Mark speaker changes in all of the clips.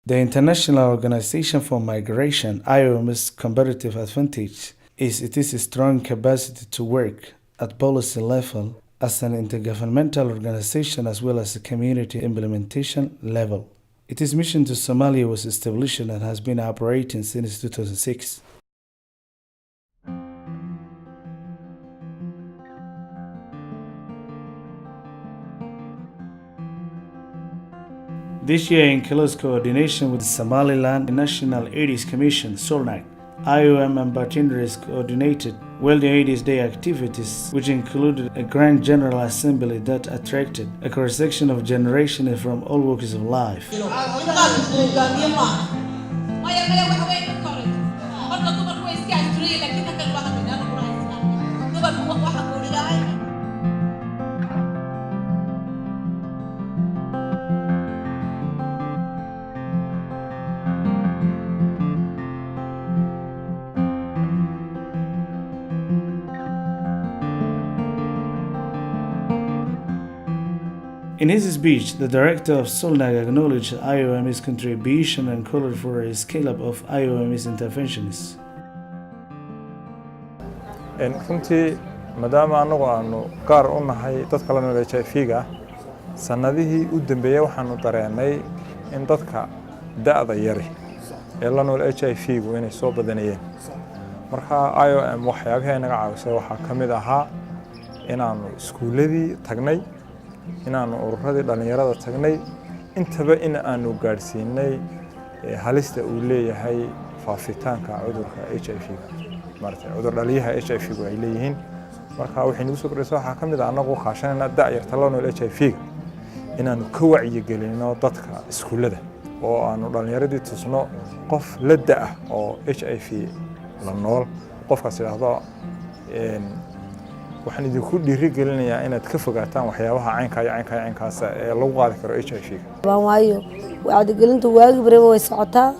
Speaker 1: The International Organization for Migration, IOM's comparative advantage is its strong capacity to work at policy level as an intergovernmental organization as well as a community implementation level. Its mission to Somalia was established and has been operating since 2006. This year, in close coordination with the Somaliland National AIDS Commission, SOLNAC, IOM and partners coordinated World AIDS Day activities, which included a Grand General Assembly that attracted a cross-section of generations from all walks of life. In his speech, the director of SOLNAC acknowledged IOM's contribution and called for a scale-up of IOM's interventions.
Speaker 2: runtii maadaama anagu aanu gaar u nahay dadka la nool HIV-ga sanadihii u dambeeyay waxaanu dareenay in dadka da'da yari ee la nool HIV-gu inay soo badanayeen. Marka IOM waxyaabaha ay naga caawisay waxaa ka mid ahaa inaanu iskuuladii tagnay, inaanu ururadii dhalinyarada tagnay, intaba in aanu gaarsiinay halista uu leeyahay faafitaanka cudurka HIV-ga. martay cudur dhaliyaha HIV-gu ay leeyihiin. Marka waxay nagu soo kordhisay waxaa ka mid ah anagu qaashanayna da'yarta la nool HIV-ga inaanu ka wacyigelino dadka iskuulada oo aanu dhalinyaradii tusno qof la da'a oo HIV la nool qofkaas yiraahdo waxaan idinku dhiirigelinayaa inaad ka fogaataan waxyaabaha caynkaas ee lagu qaadi karo HIV-ga.
Speaker 3: waayo wacyigelintu waagi bareba way socotaa,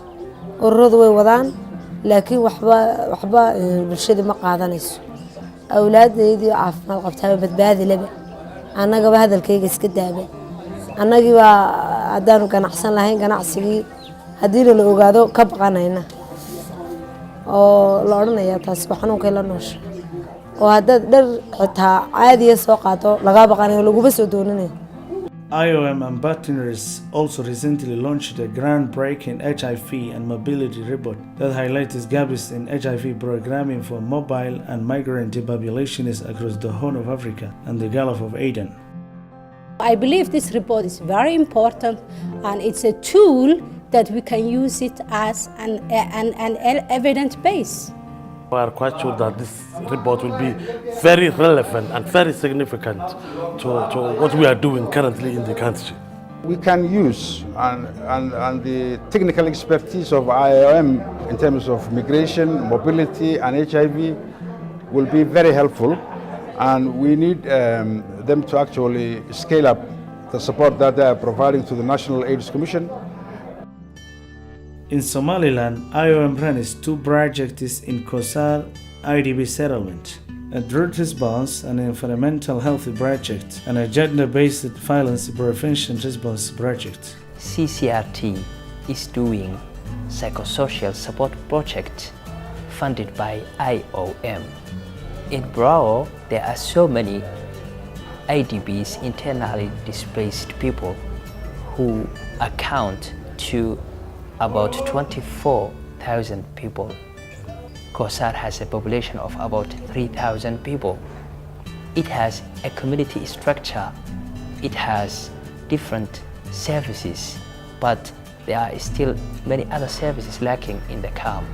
Speaker 3: ururadu way wadaan, laakiin waxba bulshada ma qaadanayso. awlaaddeedii caafimaad qabtaa badbaadi laba, annagaba hadalkayga iska daaba. annagiiba haddaanu ganacsan lahayn ganacsigii haddiina la ogaado ka baqanayna oo la odhanayaa taasi waa xanuunkay la noosha, oo haddaad dhar xitaa caadiya soo qaato lagaa baqanayo laguma soo dooninayo.
Speaker 1: IOM and partners also recently launched a groundbreaking HIV and mobility report that highlights gaps in HIV programming for mobile and migrant populations across the Horn of Africa and the Gulf of Aden.
Speaker 4: I believe this report is very important, and it's a tool that we can use it as an evidence base.
Speaker 5: We are quite sure that this report will be very relevant and very significant to what we are doing currently in the country.
Speaker 6: We can use and the technical expertise of IOM in terms of migration, mobility and HIV will be very helpful, and we need them to actually scale up the support that they are providing to the National AIDS Commission.
Speaker 1: In Somaliland, IOM runs two projects in Kosar IDP settlement, a drought response and environmental health project, and a gender-based violence prevention response project.
Speaker 7: CCRT is doing psychosocial support project funded by IOM. In Bravo, there are so many IDPs, internally displaced people, who account to about 24,000 people. Kosar has a population of about 3,000 people. It has a community structure. It has different services, but there are still many other services lacking in the camp.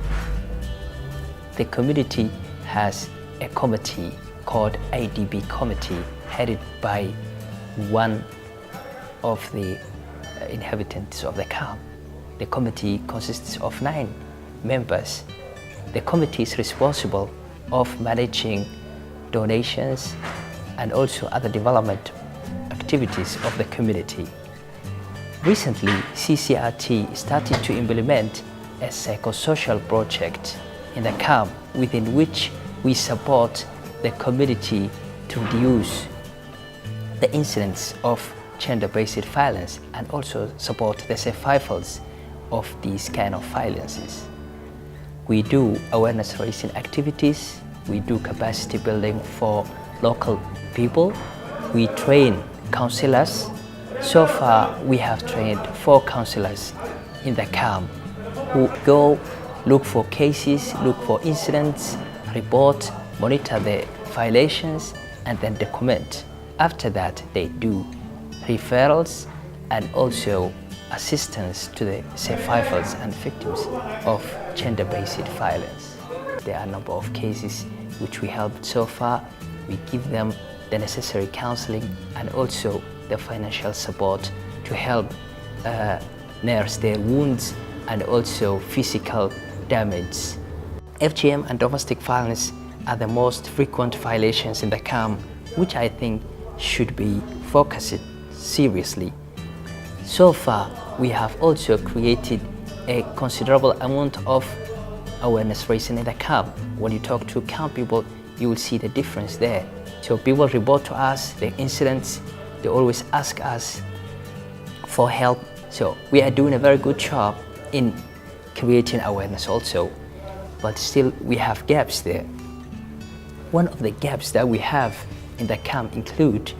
Speaker 7: The community has a committee called IDP Committee, headed by one of the inhabitants of the camp. The committee consists of 9 members. The committee is responsible of managing donations and also other development activities of the community. Recently, CCRT started to implement a psychosocial project in the camp within which we support the community to reduce the incidence of gender-based violence and also support the survivors of these kind of violences. We do awareness raising activities, we do capacity building for local people, we train counselors. So far we have trained 4 counselors in the camp who go look for cases, look for incidents, report, monitor the violations, and then document. After that, they do referrals and also assistance to the survivors and victims of gender-based violence. There are a number of cases which we helped so far. We give them the necessary counseling and also the financial support to help nurse their wounds and also physical damage. FGM and domestic violence are the most frequent violations in the camp, which I think should be focused seriously. So far, we have also created a considerable amount of awareness raising in the camp. When you talk to camp people, you will see the difference there. So people report to us the incidents, they always ask us for help. So we are doing a very good job in creating awareness also, but still we have gaps there. One of the gaps that we have in the camp include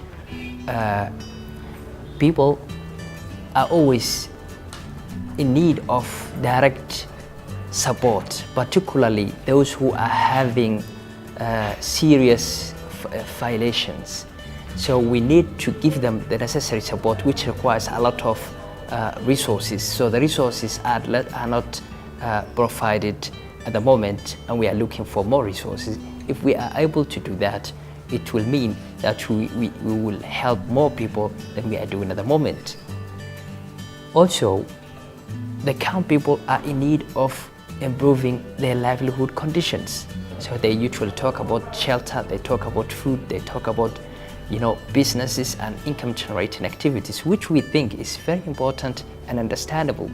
Speaker 7: people are always in need of direct support, particularly those who are having serious violations. So we need to give them the necessary support, which requires a lot of resources. So the resources are not provided at the moment, and we are looking for more resources. If we are able to do that, it will mean that we will help more people than we are doing at the moment. Also, the camp people are in need of improving their livelihood conditions. So they usually talk about shelter, they talk about food, they talk about businesses and income generating activities, which we think is very important and understandable.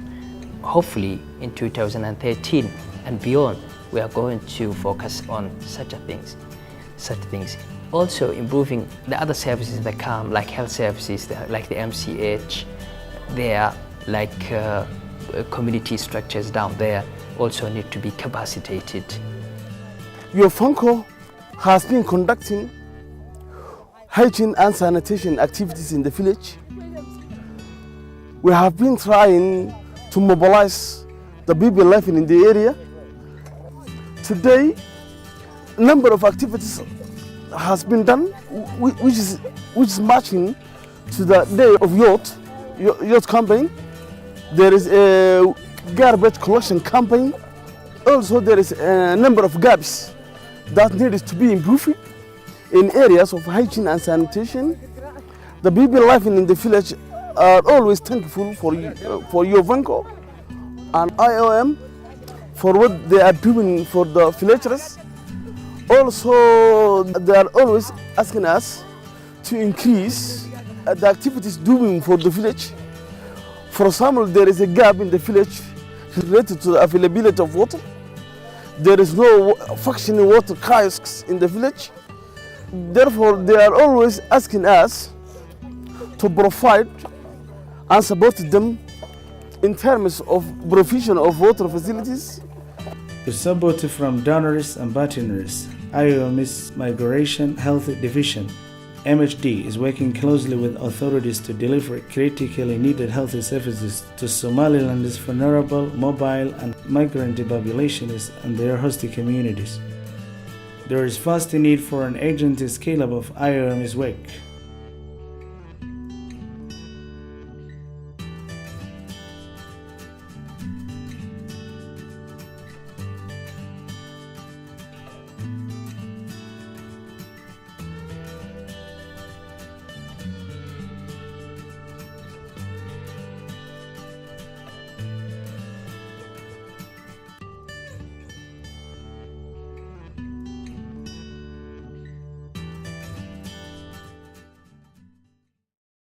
Speaker 7: Hopefully in 2013 and beyond, we are going to focus on such things. Also improving the other services in the camp, like health services, like the MCH, there, like community structures down there, also need to be capacitated.
Speaker 8: Your FUNCO has been conducting hygiene and sanitation activities in the village. We have been trying to mobilize the people living in the area. Today, a number of activities has been done, which is matching to the day of youth campaign. There is a garbage collection campaign. Also, there is a number of gaps that needs to be improved in areas of hygiene and sanitation. The people living in the village are always thankful for your FUNCO and IOM for what they are doing for the villagers. Also, they are always asking us to increase the activities doing for the village. For example, there is a gap in the village related to the availability of water. There is no functioning water kiosks in the village. Therefore, they are always asking us to provide and support them in terms of provision of water facilities.
Speaker 1: With support from donors and partners, IOM's Migration Health Division, MHD, is working closely with authorities to deliver critically needed health services to Somaliland's vulnerable, mobile, and migrant populations and their host communities. There is vast need for an urgent scale-up of IOM's work.